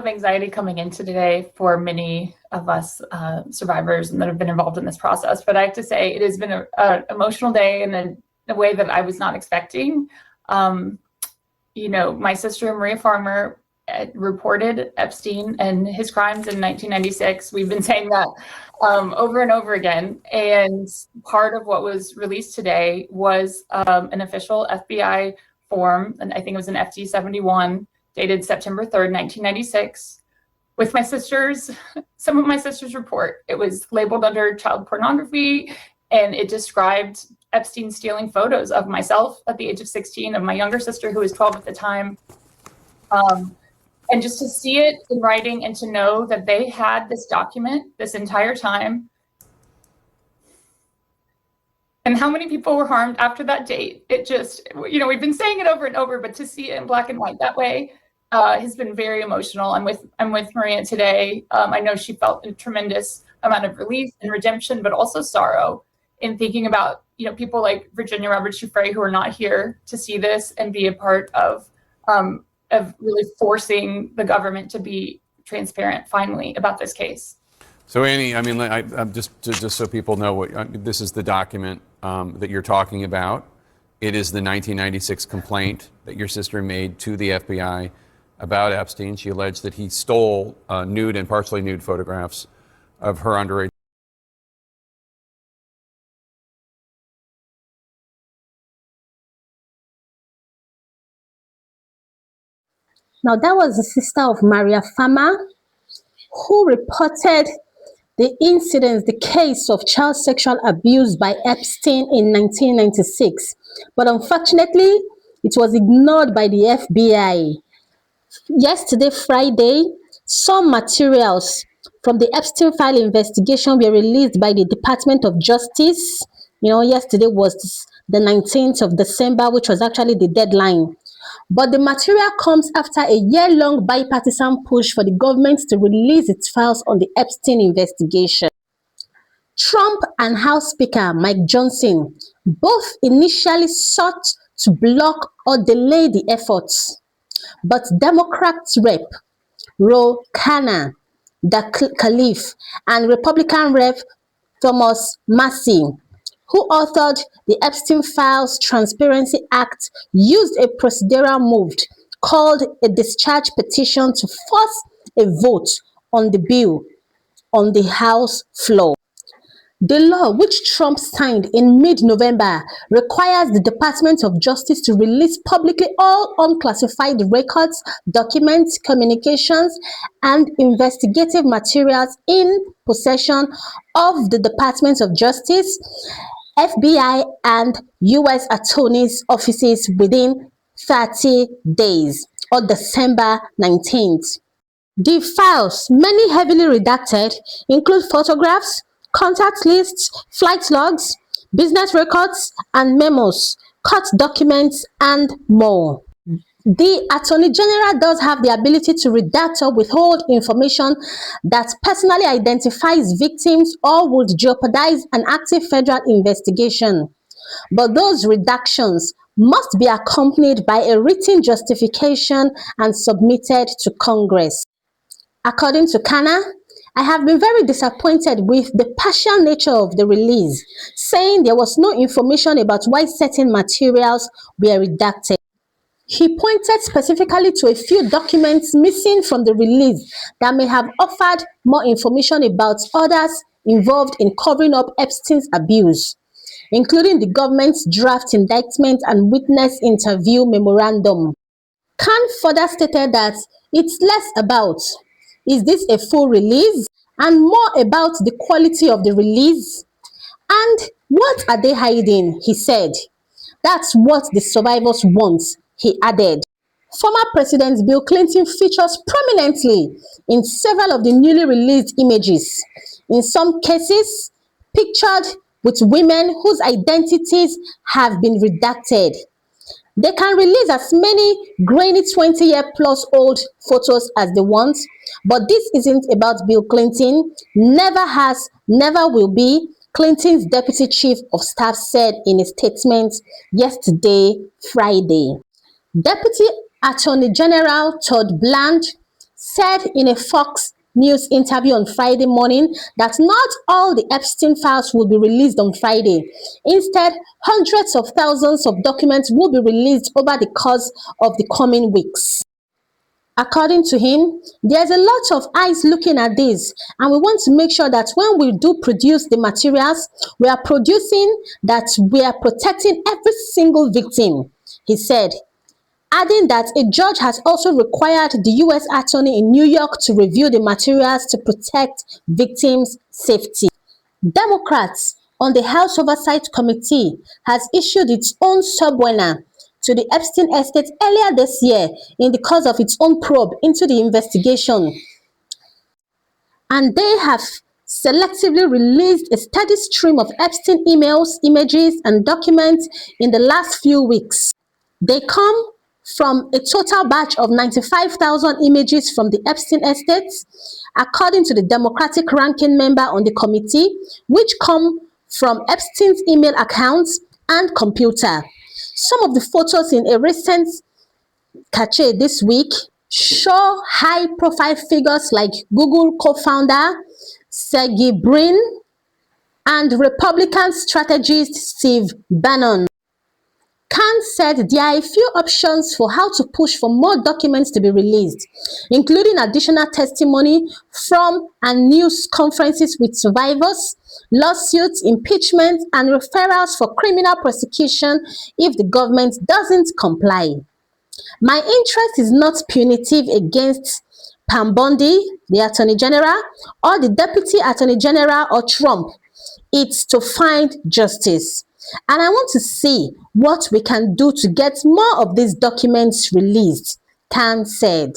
anxiety coming into today for many of us survivors and that have been involved in this process. But I have to say, it has been an emotional day in a way that I was not expecting. My sister, Maria Farmer, reported Epstein and his crimes in 1996. We've been saying that over and over again. And part of what was released today was an official FBI form, and I think it was an FD 71, dated September 3rd, 1996, with some of my sister's report. It was labeled under child pornography, and it described Epstein stealing photos of myself at the age of 16, of my younger sister, who was 12 at the time. And just to see it in writing and to know that they had this document this entire time, and how many people were harmed after that date, it just, we've been saying it over and over, but to see it in black and white that way has been very emotional. I'm with Maria today. I know she felt a tremendous amount of relief and redemption, but also sorrow in thinking about, people like Virginia Roberts Giuffre, who are not here to see this and be a part of really forcing the government to be transparent finally about this case. So Annie, I'm just so people know this is the document that you're talking about. It is the 1996 complaint that your sister made to the FBI about Epstein. She alleged that he stole nude and partially nude photographs of her underage. Now, that was the sister of Maria Farmer, who reported the incident, the case of child sexual abuse by Epstein in 1996. But unfortunately, it was ignored by the FBI. Yesterday, Friday, some materials from the Epstein file investigation were released by the Department of Justice. Yesterday was the 19th of December, which was actually the deadline. But the material comes after a year-long bipartisan push for the government to release its files on the Epstein investigation. Trump and House Speaker Mike Johnson both initially sought to block or delay the efforts. But Democrats Rep. Ro Khanna, Calif, and Republican Rep. Thomas Massey, who authored the Epstein Files Transparency Act, used a procedural move called a discharge petition to force a vote on the bill on the House floor. The law, which Trump signed in mid-November, requires the Department of Justice to release publicly all unclassified records, documents, communications, and investigative materials in possession of the Department of Justice, FBI, and U.S. Attorney's offices within 30 days, or December 19th. The files, many heavily redacted, include photographs, contact lists, flight logs, business records and memos, court documents, and more. The Attorney General does have the ability to redact or withhold information that personally identifies victims or would jeopardize an active federal investigation. But those redactions must be accompanied by a written justification and submitted to Congress. According to Khanna, I have been very disappointed with the partial nature of the release, saying there was no information about why certain materials were redacted. He pointed specifically to a few documents missing from the release that may have offered more information about others involved in covering up Epstein's abuse, including the government's draft indictment and witness interview memorandum. Khan further stated that it's less about, is this a full release, and more about the quality of the release. And what are they hiding, he said. That's what the survivors want, he added. Former President Bill Clinton features prominently in several of the newly released images, in some cases pictured with women whose identities have been redacted. They can release as many grainy 20-year-plus old photos as they want, but this isn't about Bill Clinton, never has, never will be, Clinton's Deputy Chief of Staff said in a statement yesterday, Friday. Deputy Attorney General Todd Bland said in a Fox News interview on Friday morning that not all the Epstein files will be released on Friday. Instead, hundreds of thousands of documents will be released over the course of the coming weeks. According to him, there's a lot of eyes looking at this, and we want to make sure that when we do produce the materials, we are producing that we are protecting every single victim, he said, adding that a judge has also required the U.S. Attorney in New York to review the materials to protect victims' safety. Democrats on the House Oversight Committee has issued its own subpoena to the Epstein estate earlier this year in the course of its own probe into the investigation. And they have selectively released a steady stream of Epstein emails, images, and documents in the last few weeks. They come from a total batch of 95,000 images from the Epstein estate, according to the Democratic ranking member on the committee, which come from Epstein's email accounts and computer. Some of the photos in a recent cache this week show high-profile figures like Google co-founder Sergey Brin and Republican strategist Steve Bannon. Khan said there are a few options for how to push for more documents to be released, including additional testimony from and news conferences with survivors, lawsuits, impeachment, and referrals for criminal prosecution if the government doesn't comply. My interest is not punitive against Pam Bondi, the Attorney General, or the Deputy Attorney General or Trump. It's to find justice. And I want to see what we can do to get more of these documents released, Khan said.